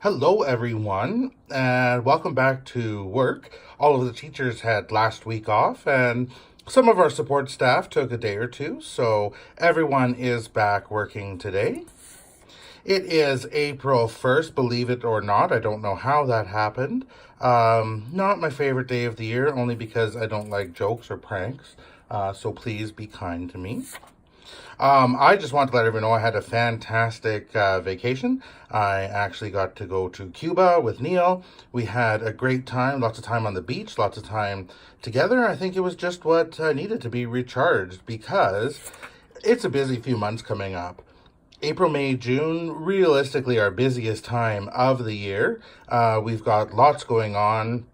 Hello, everyone, and welcome back to work. All of the teachers had last week off, and some of our support staff took a day or two, so everyone is back working today. It is April 1st, believe it or not. I don't know how that happened. Not my favorite day of the year, only because I don't like jokes or pranks, so please be kind to me. I just want to let everyone know I had a fantastic vacation. I actually got to go to Cuba with Neil. We had a great time, lots of time on the beach, lots of time together. I think it was just what needed to be recharged because it's a busy few months coming up. April, May, June, realistically our busiest time of the year. We've got lots going on.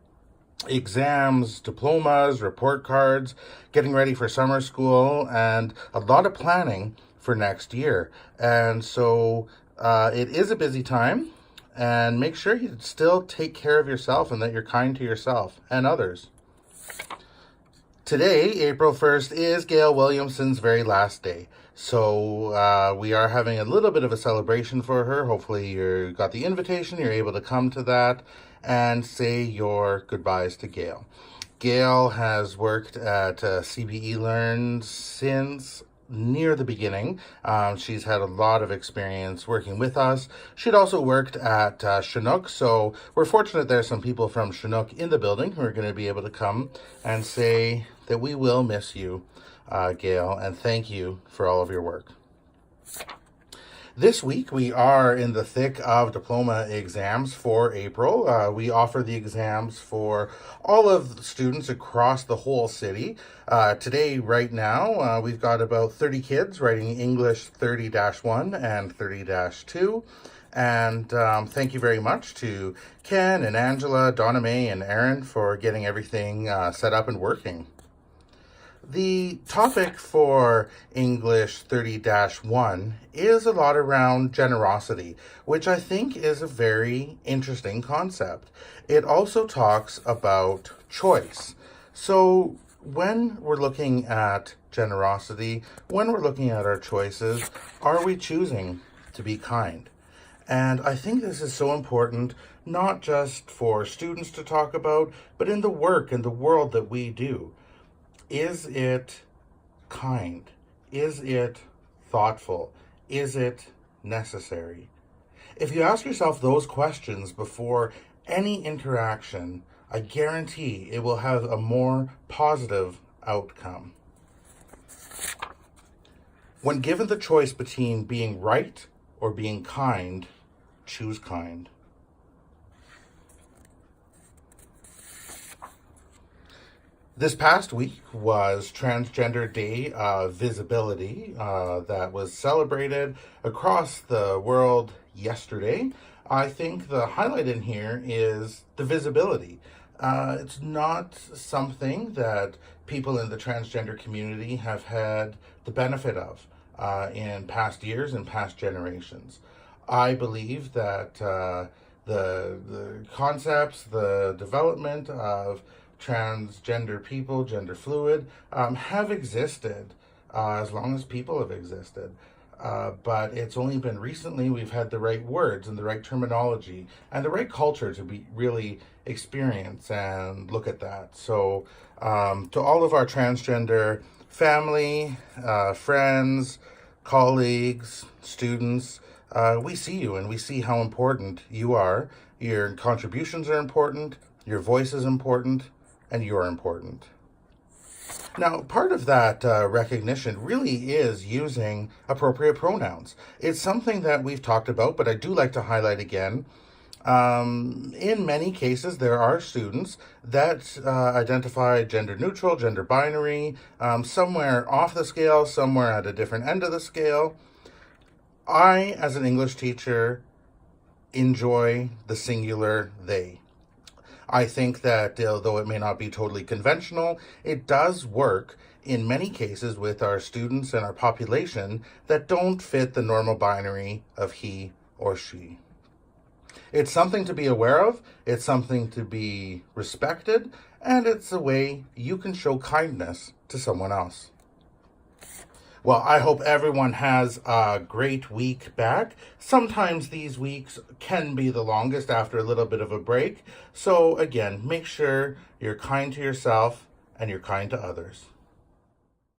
Exams, diplomas, report cards, getting ready for summer school, and a lot of planning for next year. And so it is a busy time, and make sure you still take care of yourself and that you're kind to yourself and others. Today, April 1st, is Gail Williamson's very last day. So we are having a little bit of a celebration for her. Hopefully you got the invitation, you're able to come to that and say your goodbyes to Gail. Gail has worked at CBE Learn since near the beginning. She's had a lot of experience working with us. She'd also worked at Chinook, so we're fortunate there's some people from Chinook in the building who are going to be able to come and say that we will miss you, Gail, and thank you for all of your work. This week, we are in the thick of diploma exams for April. We offer the exams for all of the students across the whole city. Today, right now, we've got about 30 kids writing English 30-1 and 30-2. And thank you very much to Ken and Angela, Donna Mae, and Aaron for getting everything set up and working. The topic for English 30-1 is a lot around generosity, which I think is a very interesting concept. It also talks about choice. So when we're looking at generosity, when we're looking at our choices, are we choosing to be kind? And I think this is so important, not just for students to talk about, but in the work and the world that we do. Is it kind? Is it thoughtful? Is it necessary? If you ask yourself those questions before any interaction, I guarantee it will have a more positive outcome. When given the choice between being right or being kind, choose kind. This past week was Transgender Day of Visibility that was celebrated across the world yesterday. I think the highlight in here is the visibility. It's not something that people in the transgender community have had the benefit of in past years and past generations. I believe that the concepts, the development of transgender people, gender fluid, have existed as long as people have existed. But it's only been recently we've had the right words and the right terminology and the right culture to be really experience and look at that. So to all of our transgender family, friends, colleagues, students, we see you and we see how important you are. Your contributions are important, your voice is important, and you're important. Now, part of that recognition really is using appropriate pronouns. It's something that we've talked about, but I do like to highlight again. In many cases, there are students that identify gender neutral, gender binary, somewhere off the scale, somewhere at a different end of the scale. I, as an English teacher, enjoy the singular they. I think that though it may not be totally conventional, it does work in many cases with our students and our population that don't fit the normal binary of he or she. It's something to be aware of, it's something to be respected, and it's a way you can show kindness to someone else. Well, I hope everyone has a great week back. Sometimes these weeks can be the longest after a little bit of a break. So, again, make sure you're kind to yourself and you're kind to others.